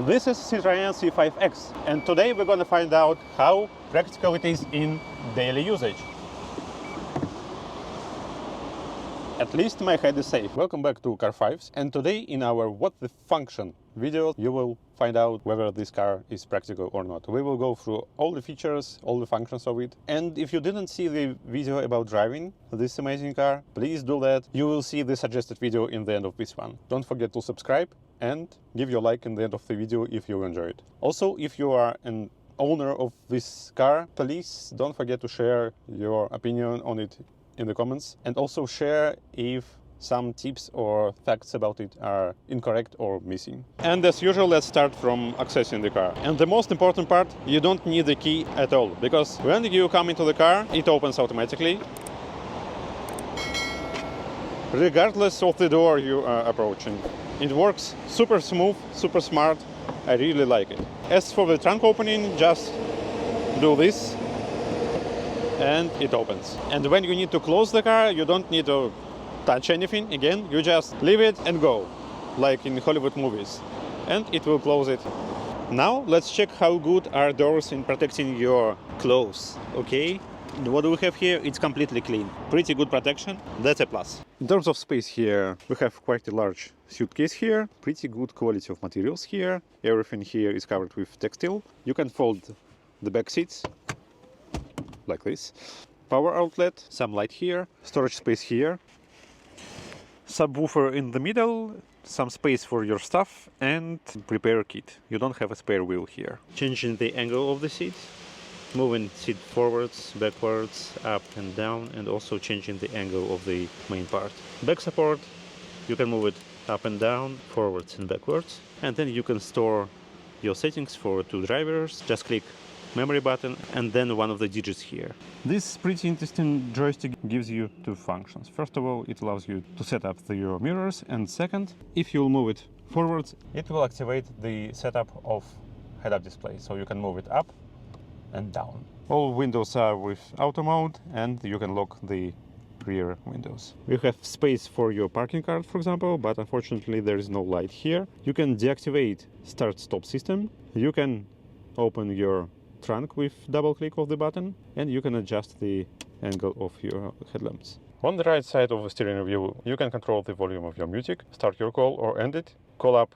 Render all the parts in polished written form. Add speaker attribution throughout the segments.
Speaker 1: This is Citroen C5X, and today we're going to find out how practical it is in daily usage. At least my head is safe. Welcome back to Car 5s, and today in our What the Function video you will find out whether this car is practical or not. We will go through all the features, all the functions of it, and if you didn't see the video about driving this amazing car, please do that. You will see the suggested video in the end of this one. Don't forget to subscribe and give your like in the end of the video if you enjoy it. Also, if you are an owner of this car, please don't forget to share your opinion on it in the comments, and also share if some tips or facts about it are incorrect or missing. And as usual, let's start from accessing the car. And the most important part, you don't need the key at all, because when you come into the car, it opens automatically, regardless of the door you are approaching. It works super smooth, super smart. I really like it. As for the trunk opening, just do this and it opens. And when you need to close the car, you don't need to touch anything. Again, you just leave it and go, like in Hollywood movies, and it will close it. Now let's check how good are doors in protecting your clothes. Okay, what do we have here? It's completely clean, pretty good protection. That's a plus. In terms of space here, we have quite a large suitcase here, pretty good quality of materials here. Everything here is covered with textile. You can fold the back seats like this. Power outlet, some light here, storage space here, subwoofer in the middle, some space for your stuff, and repair kit. You don't have a spare wheel here. Changing the angle of the seat, moving seat forwards, backwards, up and down, and also changing the angle of the main part. Back support, you can move it up and down, forwards and backwards, and then you can store your settings for two drivers. Just click memory button and then one of the digits here. This pretty interesting joystick gives you two functions. First of all, it allows you to set up your mirrors, and second, if you'll move it forwards, it will activate the setup of head-up display, so you can move it up and down. All windows are with auto mode, and you can lock the rear windows. You have space for your parking card, for example, but unfortunately there is no light here. You can deactivate start-stop system. You can open your trunk with double click of the button, and you can adjust the angle of your headlamps. On the right side of the steering wheel, you can control the volume of your music, start your call or end it, call up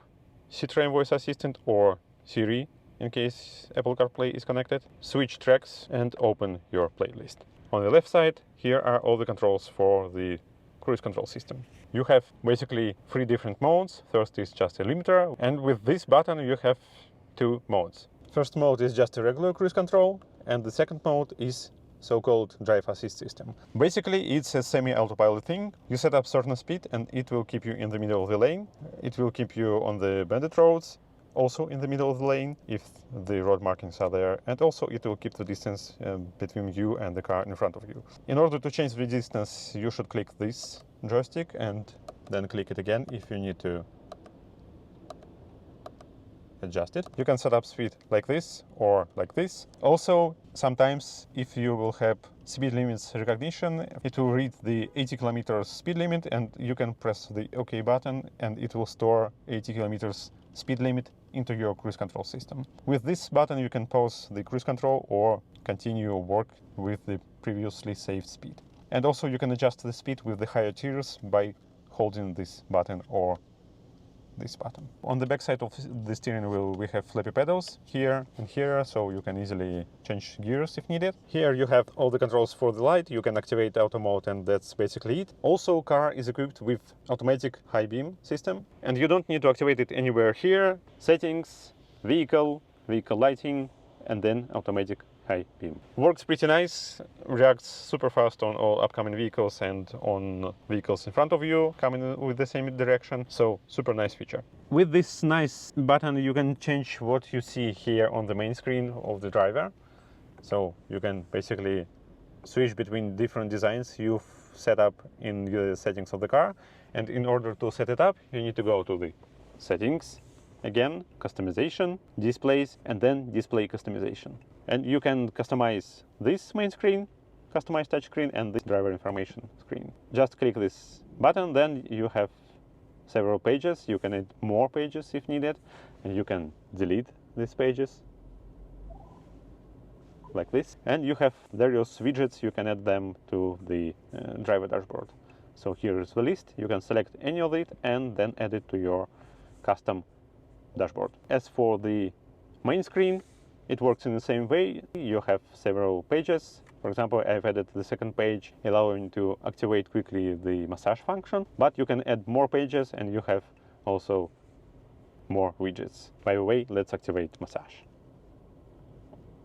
Speaker 1: Citroen voice assistant or Siri in case Apple CarPlay is connected, switch tracks and open your playlist. On the left side, here are all the controls for the cruise control system. You have basically three different modes. First is just a limiter, and with this button you have two modes. First mode is just a regular cruise control, and the second mode is so-called drive assist system. Basically, it's a semi-autopilot thing. You set up certain speed and it will keep you in the middle of the lane. It will keep you on the banded roads, also in the middle of the lane if the road markings are there, and also it will keep the distance between you and the car in front of you. In order to change the distance, you should click this joystick and then click it again if you need to adjust it. You can set up speed like this or like this. Also, sometimes if you will have speed limits recognition, it will read the 80 kilometers speed limit, and you can press the OK button and it will store 80 kilometers speed limit into your cruise control system. With this button you can pause the cruise control or continue your work with the previously saved speed. And also you can adjust the speed with the higher tiers by holding this button or this button. On the back side of the steering wheel we have flappy pedals here and here, so you can easily change gears if needed. Here you have all the controls for the light. You can activate auto mode and that's basically it. Also, car is equipped with automatic high beam system, and you don't need to activate it anywhere here. Settings, vehicle lighting, and then automatic high beam. Works pretty nice, reacts super fast on all upcoming vehicles and on vehicles in front of you coming with the same direction, so super nice feature. With this nice button you can change what you see here on the main screen of the driver, so you can basically switch between different designs you've set up in the settings of the car. And in order to set it up, you need to go to the settings, again customization, displays, and then display customization. And you can customize this main screen, customize touchscreen, and this driver information screen. Just click this button, then you have several pages. You can add more pages if needed. and you can delete these pages like this. And you have various widgets, you can add them to the driver dashboard. So here is the list, you can select any of it and then add it to your custom dashboard. As for the main screen, it works in the same way. You have several pages. For example, I've added the second page, allowing to activate quickly the massage function, but you can add more pages and you have also more widgets. By the way, let's activate massage.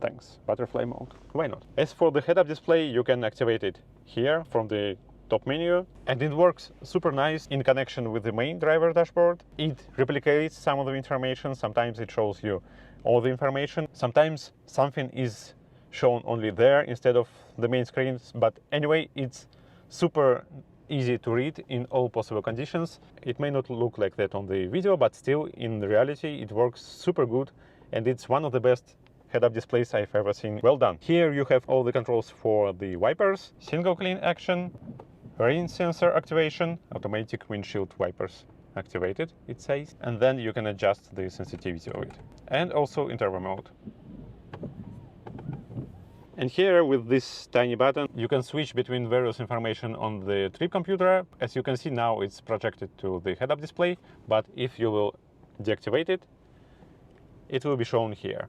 Speaker 1: Thanks. Butterfly mode. Why not? As for the head-up display, you can activate it here from the top menu, and it works super nice in connection with the main driver dashboard. It replicates some of the information. Sometimes it shows you all the information. Sometimes something is shown only there instead of the main screens, but anyway, it's super easy to read in all possible conditions. It may not look like that on the video, but still in reality it works super good, and it's one of the best head-up displays I've ever seen. Well done. Here you have all the controls for the wipers, single clean action, rain sensor activation, automatic windshield wipers activated, it says, and then you can adjust the sensitivity of it, and also interval mode. And here with this tiny button, you can switch between various information on the trip computer. As you can see now, it's projected to the head-up display, but if you will deactivate it, it will be shown here.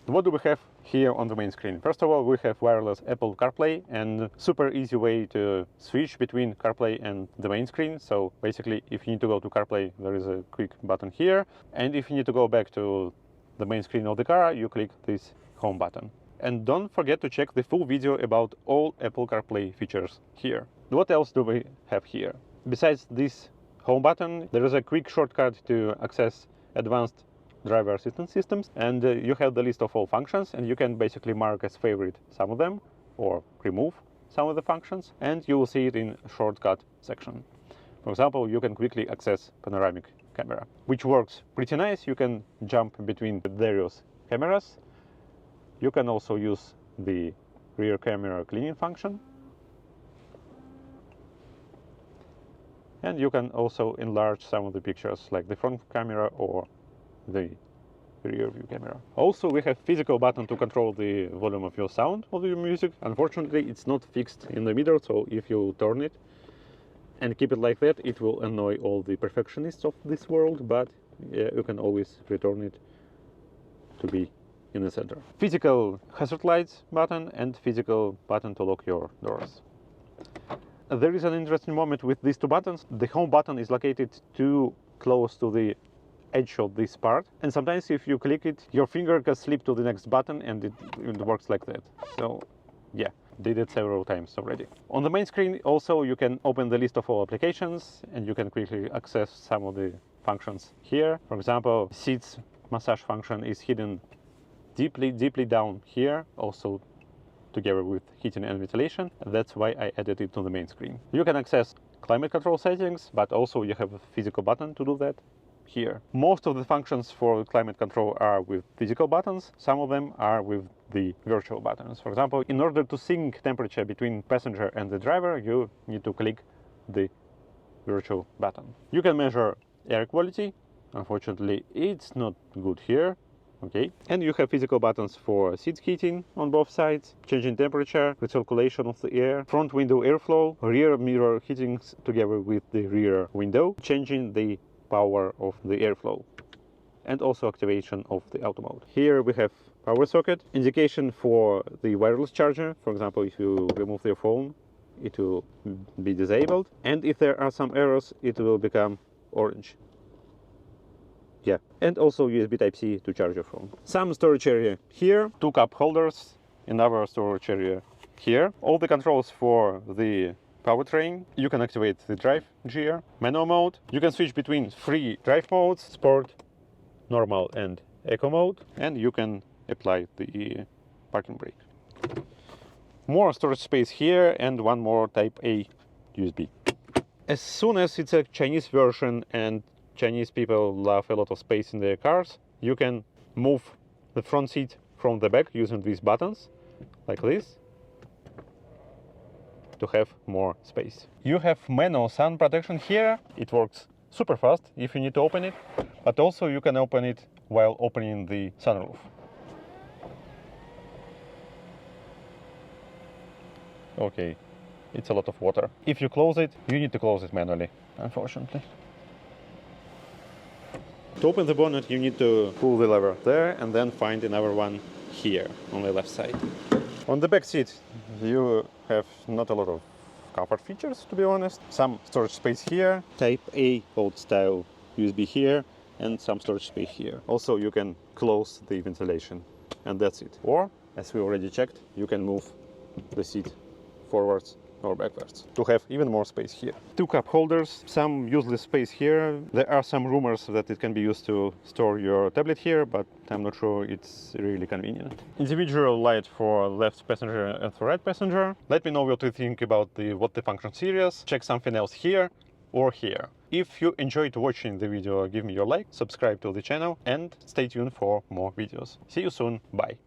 Speaker 1: What do we have here on the main screen? First of all, we have wireless Apple CarPlay and super easy way to switch between CarPlay and the main screen. So basically, if you need to go to CarPlay, there is a quick button here. And if you need to go back to the main screen of the car, you click this home button. And don't forget to check the full video about all Apple CarPlay features here. What else do we have here? Besides this home button, there is a quick shortcut to access advanced driver assistance systems, and you have the list of all functions, and you can basically mark as favorite some of them or remove some of the functions, and you will see it in a shortcut section. For example, you can quickly access panoramic camera, which works pretty nice. You can jump between the various cameras. You can also use the rear camera cleaning function, and you can also enlarge some of the pictures like the front camera or the rear view camera. Also, we have physical button to control the volume of your sound of your music. Unfortunately, it's not fixed in the middle, so if you turn it and keep it like that, it will annoy all the perfectionists of this world, but yeah, you can always return it to be in the center. Physical hazard lights button and physical button to lock your doors. There is an interesting moment with these two buttons. The home button is located too close to the edge of this part, and sometimes if you click it, your finger can slip to the next button, and it works like that. So yeah, did it several times already. On the main screen also you can open the list of all applications, and you can quickly access some of the functions here. For example, seats massage function is hidden deeply down here, also together with heating and ventilation. That's why I added it to the main screen. You can access climate control settings, but also you have a physical button to do that here. Most of the functions for climate control are with physical buttons. Some of them are with the virtual buttons. For example, in order to sync temperature between passenger and the driver, you need to click the virtual button. You can measure air quality. Unfortunately, it's not good here. Okay, and you have physical buttons for seat heating on both sides, changing temperature, recirculation of the air, front window airflow, rear mirror heatings together with the rear window, changing the power of the airflow, and also activation of the auto mode. Here we have power socket, indication for the wireless charger. For example, if you remove your phone, it will be disabled, and if there are some errors, it will become orange. Yeah, and also USB Type-C to charge your phone. Some storage area here, two cup holders, another storage area here. All the controls for the powertrain. You can activate the drive gear, manual mode. You can switch between three drive modes, sport, normal and eco mode, and you can apply the parking brake. More storage space here, and one more Type A USB. As soon as it's a Chinese version and Chinese people love a lot of space in their cars, you can move the front seat from the back using these buttons, like this, to have more space. You have manual sun protection here. It works super fast if you need to open it, but also you can open it while opening the sunroof. Okay, it's a lot of water. If you close it, you need to close it manually, unfortunately. To open the bonnet, you need to pull the lever there and then find another one here on the left side. On the back seat, you have not a lot of comfort features, to be honest. Some storage space here, Type A old style USB here, and some storage space here. Also, you can close the ventilation, and that's it. Or, as we already checked, you can move the seat forwards or backwards to have even more space here. Two cup holders, some useless space here. There are some rumors that it can be used to store your tablet here, but I'm not sure it's really convenient. Individual light for left passenger and for right passenger. Let me know what you think about the What the Function series. Check something else here or here. If you enjoyed watching the video, give me your like, subscribe to the channel, and stay tuned for more videos. See you soon. Bye.